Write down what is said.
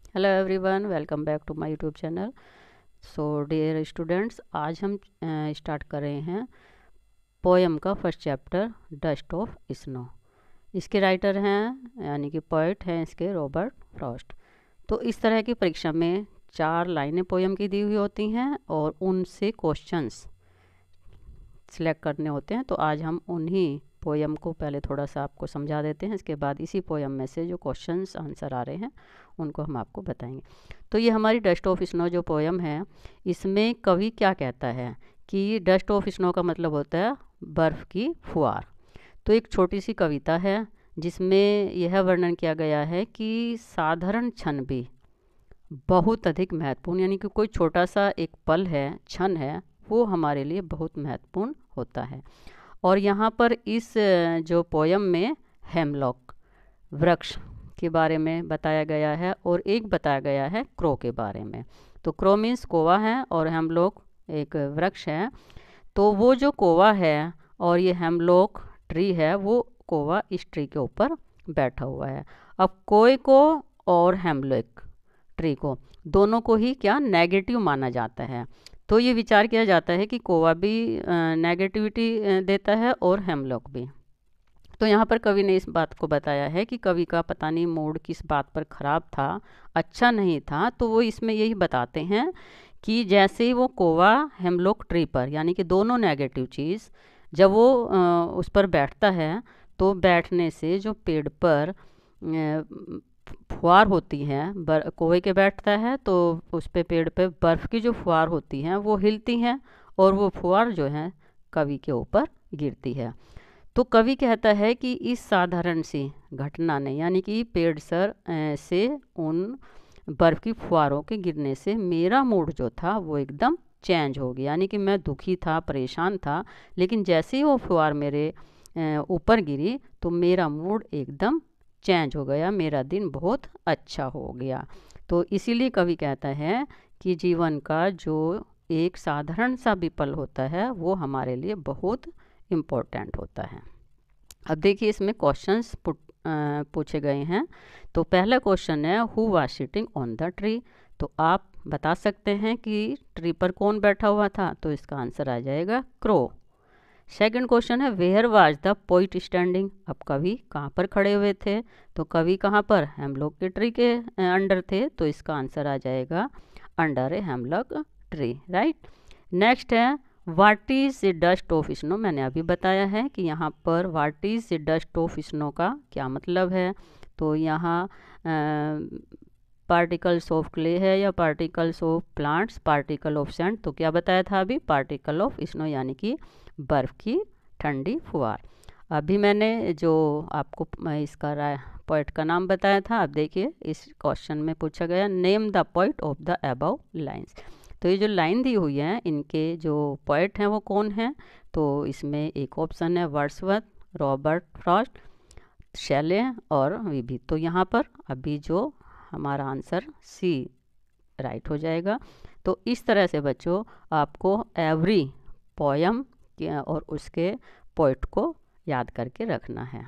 Hello everyone, welcome back to my YouTube channel. So dear students, आज हम start कर रहे हैं पोएम का first chapter dust of snow. इसके राइटर हैं यानी कि पोइट हैं इसके रॉबर्ट फ्रॉस्ट। तो इस तरह की परीक्षा में 4 लाइनें पोएम की दी हुई होती हैं और उनसे क्वेश्चंस सिलेक्ट करने होते हैं। तो आज हम उन्हीं पोएम को पहले थोड़ा सा आपको समझा देते हैं, इसके बाद इसी पोएम में से जो क्वेश्चंस आंसर आ रहे हैं उनको हम आपको बताएंगे। तो ये हमारी डस्ट ऑफ स्नो जो पोएम है, इसमें कवि क्या कहता है कि डस्ट ऑफ स्नो का मतलब होता है बर्फ़ की फुहार। तो एक छोटी सी कविता है जिसमें यह वर्णन किया गया है कि साधारण क्षण भी बहुत अधिक महत्वपूर्ण, यानी कि कोई छोटा सा एक पल है, क्षण है, वो हमारे लिए बहुत महत्वपूर्ण होता है। और यहाँ पर इस जो पोयम में हेमलॉक वृक्ष के बारे में बताया गया है और एक बताया गया है क्रो के बारे में। तो क्रो मीन्स कौवा है और हेमलॉक एक वृक्ष है। तो वो जो कौवा है और ये हेमलॉक ट्री है, वो कौवा इस ट्री के ऊपर बैठा हुआ है। अब कोए को और हेमलॉक ट्री को, दोनों को ही क्या नेगेटिव माना जाता है। तो ये विचार किया जाता है कि कौवा भी नेगेटिविटी देता है और हेमलॉक भी। तो यहाँ पर कवि ने इस बात को बताया है कि कवि का पता नहीं मूड किस बात पर ख़राब था, अच्छा नहीं था। तो वो इसमें यही बताते हैं कि जैसे ही वो कौवा हेमलॉक ट्री पर, यानी कि दोनों नेगेटिव चीज़, जब वो उस पर बैठता है तो बैठने से जो पेड़ पर फुहार होती हैं, कोवे के बैठता है तो उस पे पेड़ पे बर्फ़ की जो फुहार होती हैं वो हिलती हैं और वो फुहार जो है कवि के ऊपर गिरती है। तो कवि कहता है कि इस साधारण सी घटना ने, यानी कि पेड़ से उन बर्फ़ की फुहारों के गिरने से मेरा मूड जो था वो एकदम चेंज हो गया। यानी कि मैं दुखी था, परेशान था, लेकिन जैसे ही वो फुहार मेरे ऊपर गिरी तो मेरा मूड एकदम चेंज हो गया, मेरा दिन बहुत अच्छा हो गया। तो इसीलिए कवि कहता है कि जीवन का जो एक साधारण सा भी पल होता है वो हमारे लिए बहुत इम्पोर्टेंट होता है। अब देखिए इसमें क्वेश्चंस पूछे गए हैं। तो पहला क्वेश्चन है who was sitting on the tree. तो आप बता सकते हैं कि ट्री पर कौन बैठा हुआ था। तो इसका आंसर आ जाएगा क्रो। सेकंड क्वेश्चन है where was the poet standing. अब कवि कहाँ पर खड़े हुए थे। तो कवि कहाँ पर, हेमलॉक के ट्री के अंडर थे। तो इसका आंसर आ जाएगा under a hemlock tree, right. Next है what is the dust of snow. मैंने अभी बताया है कि यहाँ पर what is the dust of snow का क्या मतलब है। तो यहाँ पार्टिकल्स ऑफ क्ले है या particles of plants, particle of sand. तो क्या बताया था अभी, पार्टिकल ऑफ स्नो यानी कि बर्फ़ की ठंडी फुहार। अभी मैंने जो आपको इसका पोइट का नाम बताया था। अब देखिए इस क्वेश्चन में पूछा गया name the poet of the above lines. तो ये जो लाइन दी हुई है इनके जो पोइट हैं वो कौन हैं। तो इसमें एक ऑप्शन है वर्ड्सवर्थ, रॉबर्ट फ्रॉस्ट, शैले और विभी। तो यहाँ पर अभी जो हमारा आंसर सी राइट हो जाएगा। तो इस तरह से बच्चों आपको एवरी पोयम और उसके पोइट को याद करके रखना है।